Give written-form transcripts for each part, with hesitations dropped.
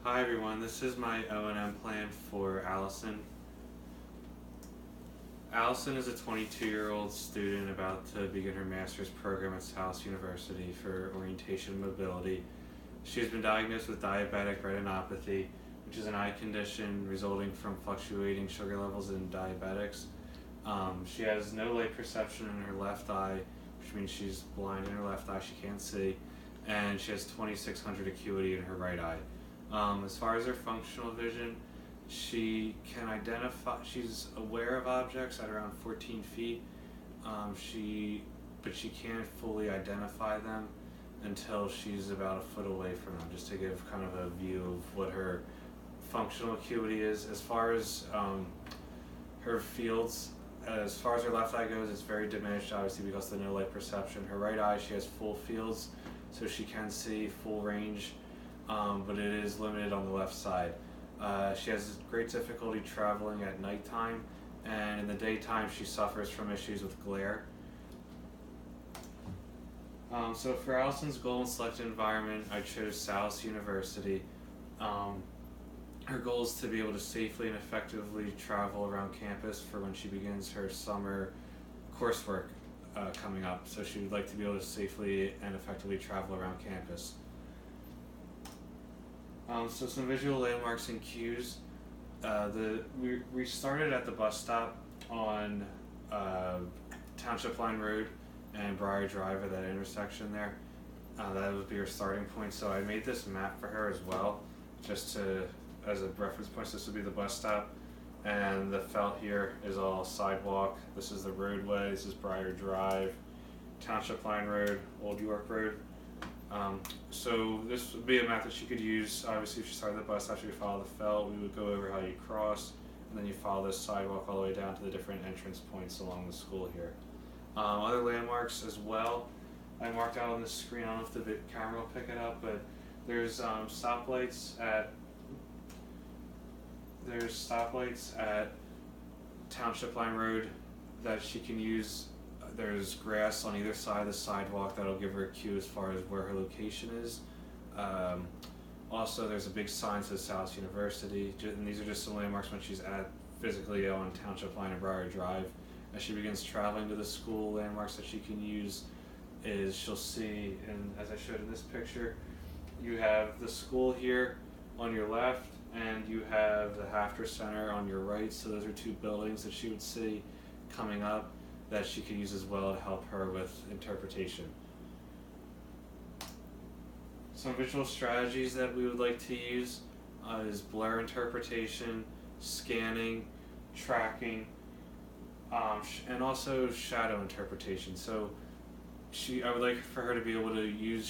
Hi everyone, this is my O&M plan for Allison. Allison is a 22-year-old student about to begin her master's program at South University for orientation and mobility. She has been diagnosed with diabetic retinopathy, which is an eye condition resulting from fluctuating sugar levels in diabetics. She has no light perception in her left eye, which means she's blind in her left eye, she can't see, and she has 2600 acuity in her right eye. As far as her functional vision, she can identify, she's aware of objects at around 14 feet, but she can't fully identify them until she's about a foot away from them, just to give kind of a view of what her functional acuity is. As far as her fields, as far as her left eye goes, it's very diminished, obviously, because of the no light perception. Her right eye, she has full fields, so she can see full range, but it is limited on the left side. She has great difficulty traveling at nighttime, and in the daytime she suffers from issues with glare. So for Allison's goal and selected environment, I chose South University. Her goal is to be able to safely and effectively travel around campus for when she begins her summer coursework coming up. So she would like to be able to safely and effectively travel around campus. So some visual landmarks and cues. We started at the bus stop on Township Line Road and Briar Drive at that intersection there. That would be her starting point. So I made this map for her as well, just as a reference point. So this would be the bus stop, and the felt here is all sidewalk. This is the roadway. This is Briar Drive, Township Line Road, Old York Road. So this would be a map that she could use. Obviously, if she started the bus stop, she would follow the felt. We would go over how you cross, and then you follow this sidewalk all the way down to the different entrance points along the school here. Other landmarks as well, I marked out on the screen. I don't know if the camera will pick it up, but there's stoplights at Township Line Road that she can use. There's grass on either side of the sidewalk that'll give her a cue as far as where her location is. Also, there's a big sign that says South University, and these are just some landmarks when she's physically on Township Line and Briar Drive. As she begins traveling to the school, landmarks that she can use is she'll see, and as I showed in this picture, you have the school here on your left, and you have the Hafter Center on your right. So those are two buildings that she would see coming up that she could use as well to help her with interpretation. Some visual strategies that we would like to use is blur interpretation, scanning, tracking, and also shadow interpretation. So I would like for her to be able to use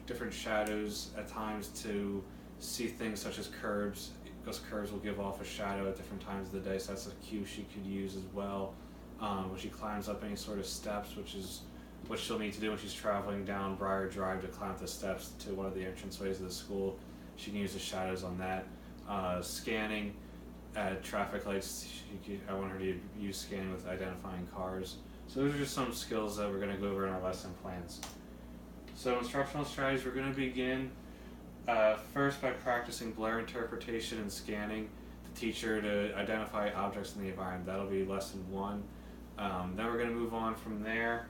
different shadows at times to see things such as curbs, because curbs will give off a shadow at different times of the day, so that's a cue she could use as well. When she climbs up any sort of steps, which is what she'll need to do when she's traveling down Briar Drive to climb up the steps to one of the entranceways of the school, she can use the shadows on that. Scanning at traffic lights, I want her to use scanning with identifying cars. So those are just some skills that we're going to go over in our lesson plans. So instructional strategies, we're going to begin first by practicing blur interpretation and scanning to teach her to identify objects in the environment. That'll be lesson 1. Then we're going to move on from there.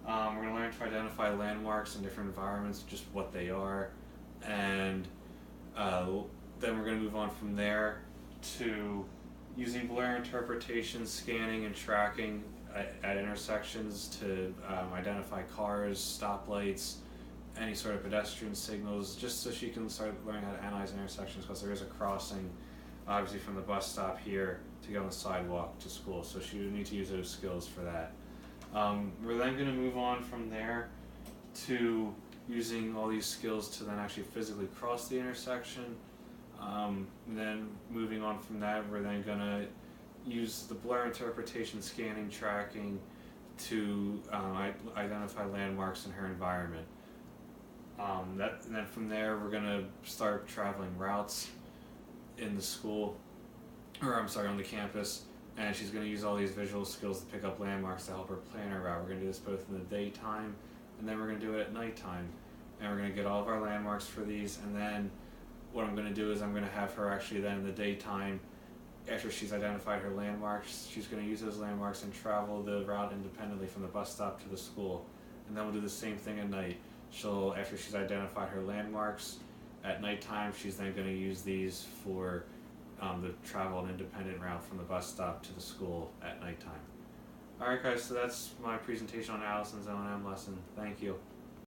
We're going to learn to identify landmarks in different environments, just what they are, and then we're going to move on from there to using blur interpretation, scanning, and tracking at intersections to identify cars, stoplights, any sort of pedestrian signals, just so she can start learning how to analyze intersections, because there is a crossing obviously from the bus stop here to get on the sidewalk to school, so she would need to use those skills for that. We're then going to move on from there to using all these skills to then actually physically cross the intersection. Then moving on from that, we're then going to use the blur interpretation, scanning, tracking to identify landmarks in her environment. And then from there, we're going to start traveling routes in the school, on the campus, and she's going to use all these visual skills to pick up landmarks to help her plan her route. We're going to do this both in the daytime, and then we're going to do it at nighttime, and we're going to get all of our landmarks for these, and then what I'm going to do is I'm going to have her actually then in the daytime, after she's identified her landmarks, she's going to use those landmarks and travel the route independently from the bus stop to the school. And then we'll do the same thing at night. She'll, after she's identified her landmarks, at nighttime she's then going to use these for the travel an independent route from the bus stop to the school at nighttime. Alright guys, so that's my presentation on Allison's O&M lesson. Thank you.